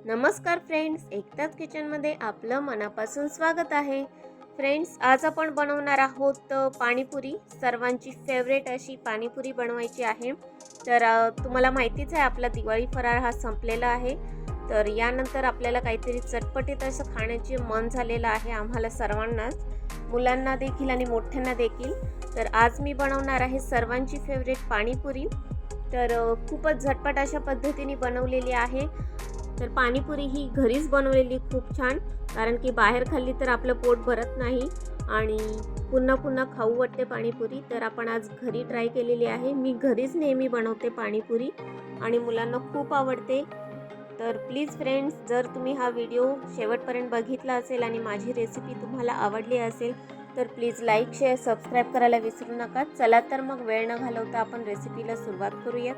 नमस्कार फ्रेंड्स, एकताच किचनमध्ये आपलं मनापासून स्वागत आहे. फ्रेंड्स, आज आपण बनवणार आहोत पाणीपुरी. सर्वांची फेवरेट अशी पाणीपुरी बनवायची आहे. तर तुम्हाला माहितीच आहे आपला दिवाळी फराळ हा संपलेला आहे. तर यानंतर आपल्याला काहीतरी चटपटीत असं खाण्याचे मन झालेलं आहे आम्हाला सर्वांनाच, मुलांना देखील आणि मोठ्यांना देखील. तर आज मी बनवणार आहे सर्वांची फेवरेट पाणीपुरी. तर खूपच झटपट अशा पद्धतीने बनवलेली आहे. तर पाणीपुरी ही घरीच बनवलेली खूप छान, कारण की बाहेर खाल्ली तर आपलं पोट भरत नाही आणि पुन्हा पुन्हा खाऊ वाटते पाणीपुरी. तर आपण आज घरी ट्राय केलेली आहे. मी घरीच नेहमी बनवते पाणीपुरी आणि मुलांना खूप आवडते. तर प्लीज फ्रेंड्स, जर तुम्ही हा व्हिडिओ शेवटपर्यंत बघितला असेल आणि माझी रेसिपी तुम्हाला आवडली असेल तर प्लीज लाईक, शेअर, सबस्क्राईब करायला विसरू नका. चला तर मग वेळ न घालवता आपण रेसिपीला सुरुवात करूयात.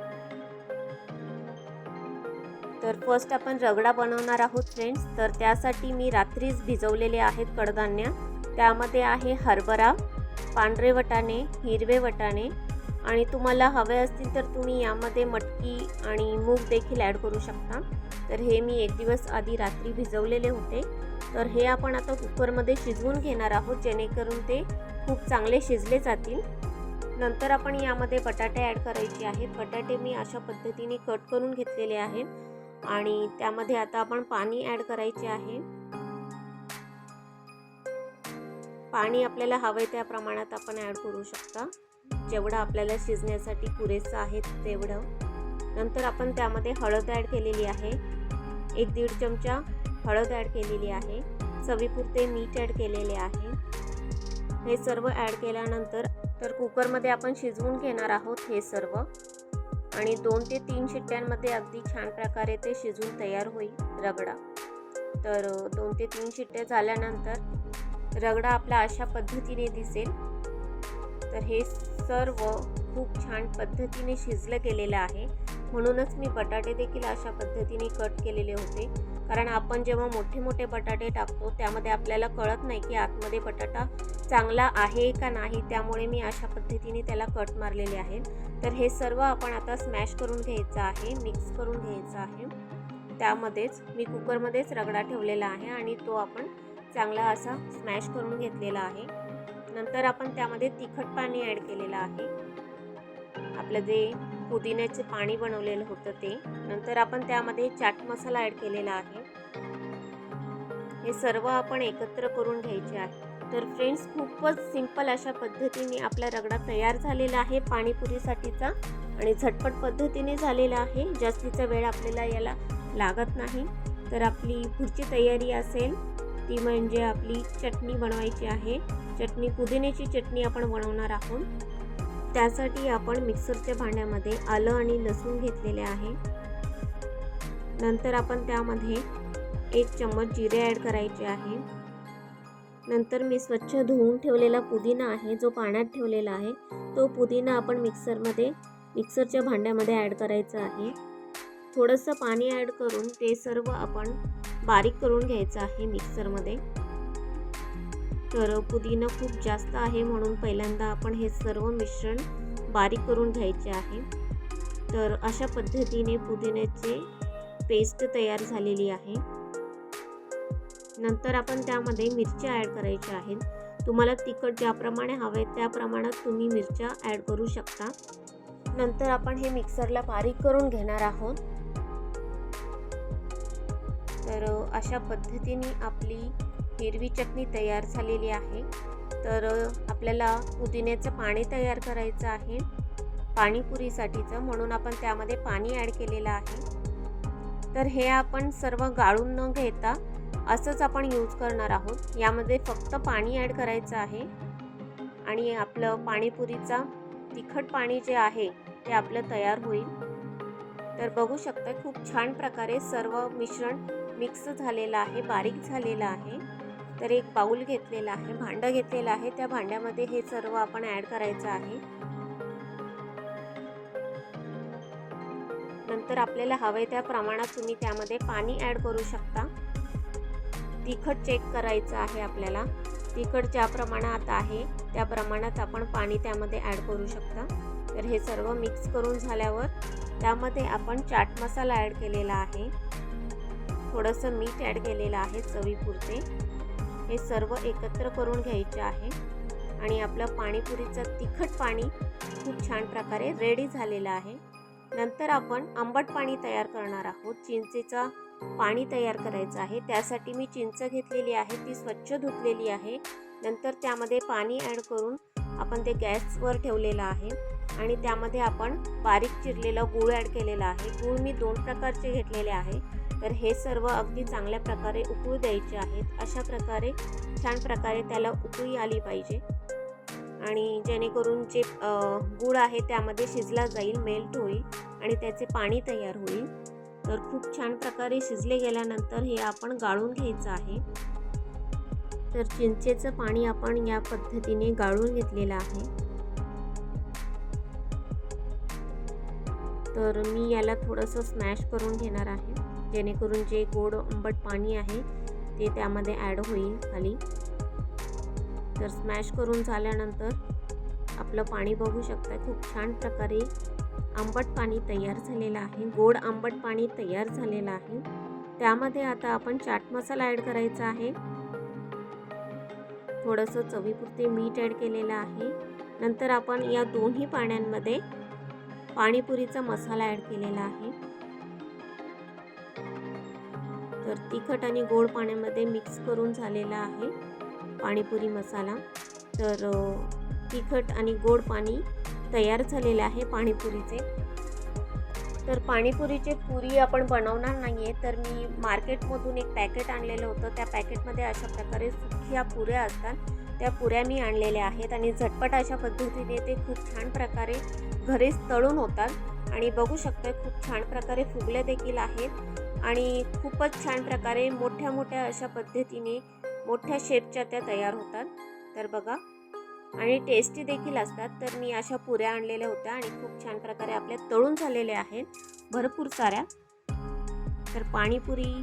तर फर्स्ट आपण रगडा बनवणार आहोत फ्रेंड्स. तर त्यासाठी मी रात्रीच भिजवलेले आहेत कडधान्य. त्यामध्ये आहे हरभरा, पांढरे वटाणे, हिरवे वटाणे आणि तुम्हाला हवे असतील तर तुम्ही यामध्ये मटकी आणि मूग देखील ॲड करू शकता. तर हे मी एक दिवस आधी रात्री भिजवलेले होते. तर हे आपण आता कुकरमध्ये शिजवून घेणार आहोत, जेणेकरून ते खूप चांगले शिजले जातील. नंतर आपण यामध्ये बटाटे ॲड करायचे आहेत. बटाटे मी अशा पद्धतीने कट करून घेतलेले आहेत आणि त्यामध्ये आता आपण पाणी ॲड करायचे आहे. पाणी आपल्याला हवे त्या प्रमाणात आपण ॲड करू शकता, जेवढं आपल्याला शिजण्यासाठी पुरेसं आहे तेवढं. नंतर आपण त्यामध्ये हळद ॲड केलेली आहे. 1-1.5 चमचा हळद ॲड केलेली आहे. चवीपुरते मीठ ॲड केलेले आहे. हे सर्व ॲड केल्यानंतर तर कुकरमध्ये आपण शिजवून घेणार आहोत हे सर्व आणि 2 ते 3 शिट्ट्यांमध्ये अगदी छान प्रकारे ते शिजून तयार होईल रगडा. तर 2 ते 3 शिट्ट्या झाल्यानंतर रगडा आपला अशा पद्धतीने दिसेल. तर हे सर्व खूप छान पद्धतीने शिजलं गेलेलं आहे. म्हणूनच मी बटाटे देखील अशा पद्धतीने कट केलेले होते, कारण आपण जेव्हा मोठे मोठे बटाटे टाकतो त्यामध्ये आपल्याला कळत नाही की आतमध्ये बटाटा चांगला आहे का नाही. त्यामुळे मी अशा पद्धतीने त्याला कट मारलेले आहे. तर हे सर्व आपण आता स्मॅश करून घ्यायचं आहे, मिक्स करून घ्यायचं आहे. त्यामध्येच मी कुकरमध्येच रगडा ठेवलेला आहे आणि तो आपण चांगला असा स्मॅश करून घेतलेला आहे. नंतर आपण त्यामध्ये तिखट पाणी ॲड केलेलं आहे, आपलं जे पुदिन्याचे पाणी बनवलेलं होतं ते. नंतर आपण त्यामध्ये चाट मसाला ॲड केलेला आहे. हे सर्व आपण एकत्र करून घ्यायचे आहे. तर फ्रेंड्स, खूपच सिंपल अशा पद्धतीने आपला रगडा तयार झालेला आहे पाणीपुरीसाठीचा आणि झटपट पद्धतीने झालेला आहे. जास्तीचा वेळ आपल्याला याला लागत नाही. तर आपली पुढची तयारी असेल ती म्हणजे आपली चटणी बनवायची आहे. चटणी, पुदिन्याची चटणी आपण बनवणार आहोत. त्यासाठी आपण मिक्सरच्या भांड्यामध्ये आलं आणि लसूण घेतलेले आहे. नंतर आपण त्यामध्ये 1 चम्मच जिरे ॲड करायचे आहे. नंतर मी स्वच्छ धुवून ठेवलेला पुदिना आहे, जो पाण्यात ठेवलेला आहे, तो पुदिना आपण मिक्सरच्या भांड्यामध्ये ॲड करायचा आहे. थोडंसं पाणी ॲड करून ते सर्व आपण बारीक करून घ्यायचं आहे मिक्सरमध्ये. तर पुदिना खूप जास्त आहे म्हणून पहिल्यांदा आपण हे सर्व मिश्रण बारीक करून घ्यायचे आहे. तर अशा पद्धतीने पुदिन्याची पेस्ट तयार झालेली आहे. नंतर आपण त्यामध्ये मिरच्या ॲड करायच्या आहेत. तुम्हाला तिखट ज्याप्रमाणे हवे त्या प्रमाणात तुम्ही मिरच्या ॲड करू शकता. नंतर आपण हे मिक्सरला बारीक करून घेणार आहोत. तर अशा पद्धतीने आपली हिरवी चटणी तयार झालेली आहे. तर आपल्याला पुदिन्याचं पाणी तयार करायचं आहे पाणीपुरीसाठीचं, म्हणून आपण त्यामध्ये पाणी ॲड केलेलं आहे. तर हे आपण सर्व गाळून न घेता असंच आपण यूज करणार आहोत. यामध्ये फक्त पाणी ॲड करायचं आहे आणि आपलं पाणीपुरीचा तिखट पाणी जे आहे ते आपलं तयार होईल. तर बघू शकता खूप छान प्रकारे सर्व मिश्रण मिक्स झालेलं आहे, बारीक झालेलं आहे. तर एक बाउल घेतलेला आहे, भांडं घेतलेलं आहे. त्या भांड्यामध्ये हे सर्व आपण ॲड करायचं आहे. नंतर आपल्याला हवे त्या प्रमाणात तुम्ही त्यामध्ये पाणी ॲड करू शकता. तिखट चेक करायचं आहे आपल्याला. तिखट ज्या प्रमाणात आहे त्या प्रमाणात आपण पाणी त्यामध्ये ॲड करू शकता. तर हे सर्व मिक्स करून झाल्यावर त्यामध्ये आपण चाट मसाला ॲड केलेला आहे. थोडंसं मीठ ॲड केलेलं आहे चवीपुरते. हे सर्व एकत्र करून घ्यायचे आहे आणि आपलं पाणीपुरीचं तिखट पाणी खूप छान प्रकारे रेडी झालेलं आहे. नंतर आपण आंबट पाणी तयार करणार आहोत. चिंचेचा पाणी तयार करायचं आहे. त्यासाठी मी चिंच घेतलेली आहे, ती स्वच्छ धुतलेली आहे. नंतर त्यामध्ये पाणी ॲड करून आपण ते गॅसवर ठेवलेलं आहे आणि त्यामध्ये आपण बारीक चिरलेला गूळ ॲड केलेला आहे. गूळ मी 2 प्रकारचे घेतलेले आहे. तर हे सर्व अगदी चांगल्या प्रकारे उकळू द्यायचे आहेत. अशा प्रकारे छान प्रकारे त्याला उकळी आली पाहिजे आणि जेणेकरून जे गूळ आहे त्यामध्ये शिजला जाईल, मेल्ट होईल आणि त्याचे पाणी तयार होईल. तर खूप छान प्रकारे शिजले गेल्यानंतर हे आपण गाळून घ्यायचं आहे. तर चिंचेचं पाणी आपण या पद्धतीने गाळून घेतलेलं आहे. तर मी याला थोडंसं स्मॅश करून घेणार आहे, जेणेकरून जे गोड आंबट पाणी आहे ते त्यामध्ये ॲड होईल खाली. तर स्मॅश करून झाल्यानंतर आपलं पाणी बघू शकता, खूप छान प्रकारे आंबट पाणी तयार झालेलं आहे, गोड आंबट पाणी तयार झालेलं आहे. त्यामध्ये आता आपण चाट मसाला ॲड करायचा आहे. थोडंसं चवीपुरते मीठ ॲड केलेलं आहे. नंतर आपण या दोन्ही पाण्यांमध्ये पाणीपुरीचा मसाला ॲड केलेला आहे. तर तिखट आणि गोड पाण्यामध्ये मिक्स करून झालेला आहे पाणीपुरी मसाला. तर तिखट आणि गोड पाणी तयार झालेले आहे पाणीपुरीचे. तर पाणीपुरीचे पुरी आपण बनवणार नाही आहे, तर मी मार्केटमधून एक पॅकेट आणलेलं होतं. त्या पॅकेटमध्ये अशा प्रकारे सुक्या पुऱ्या असतात, त्या पुऱ्या मी आणलेल्या आहेत आणि झटपट अशा पद्धतीने ते खूप छान प्रकारे घरीच तळून होतात आणि बघू शकता खूप छान प्रकारे फुगले देखील आहेत आणि खूपच छान प्रकारे मोठ्या मोठ्या अशा पद्धतीने मोठ्या शेपच्या त्या तयार होतात. तर बघा, आणि टेस्टी देखील असतात. तर मी अशा पुऱ्या आणलेल्या होत्या आणि खूप छान प्रकारे आपल्या तळून झालेल्या आहेत भरपूर साऱ्या. तर पाणीपुरी,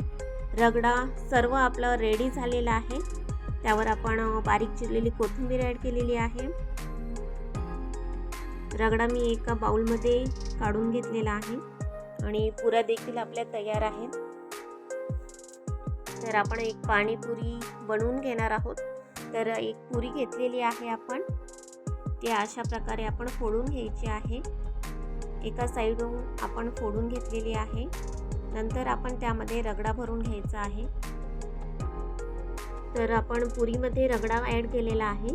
रगडा सर्व आपलं रेडी झालेलं आहे. त्यावर आपण बारीक चिरलेली कोथिंबीर ॲड केलेली आहे. रगडा मी एका बाउलमध्ये काढून घेतलेला आहे आणि पुऱ्या देखील आपल्या तयार आहेत. तर आपण एक पाणीपुरी बनवून घेणार आहोत. तर एक पुरी घेतलेली आहे आपण, ती अशा प्रकारे आपण फोडून घ्यायची आहे. एका साईडून आपण फोडून घेतलेली आहे. नंतर आपण त्यामध्ये रगडा भरून घ्यायचा आहे. तर आपण पुरीमध्ये रगडा ॲड केलेला आहे.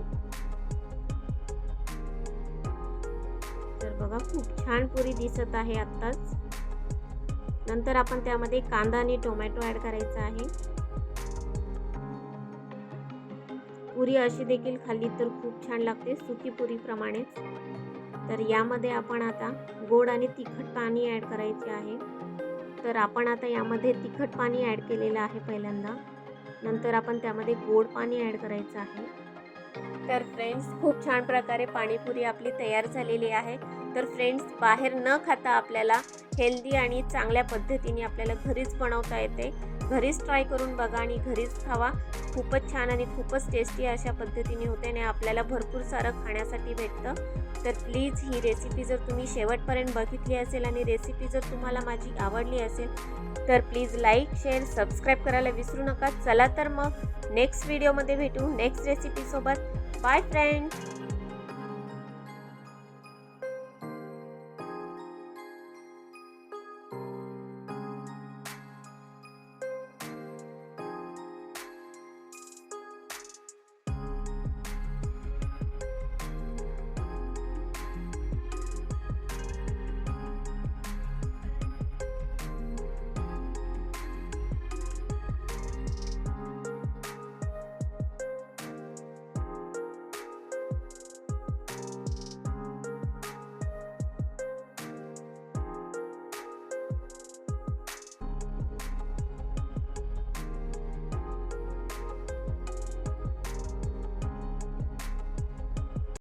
तर बघा, खूप छान पुरी दिसत आहे आत्ताच. नंतर आपण त्यामध्ये कांदा आणि टोमॅटो ॲड करायचा आहे. पुरी अशी देखील खाल्ली तर खूप छान लागते, सुकी पुरीप्रमाणेच. तर यामध्ये आपण आता गोड आणि तिखट पाणी ॲड करायचे आहे. तर आपण आता यामध्ये तिखट पाणी ॲड केलेलं आहे पहिल्यांदा. नंतर आपण त्यामध्ये गोड पाणी ॲड करायचं आहे. तर फ्रेंड्स, खूप छान प्रकारे पाणीपुरी आपली तयार झालेली आहे. तर फ्रेंड्स, बाहेर न खाता आपल्याला हेल्दी आणि चांगल्या पद्धतीने आपल्याला घरीच बनवता येते. घरीच ट्राय करून बघा आणि घरीच खावा. खूपच छान आणि खूपच टेस्टी अशा पद्धतीने होते आणि आपल्याला भरपूर सारं खाण्यासाठी भेटतं. तर प्लीज ही रेसिपी जर तुम्ही शेवटपर्यंत बघितली असेल आणि रेसिपी जर तुम्हाला माझी आवडली असेल तर प्लीज लाईक, शेअर, सबस्क्राईब करायला विसरू नका. चला तर मग नेक्स्ट व्हिडिओमध्ये भेटू नेक्स्ट रेसिपीसोबत. Bye friends.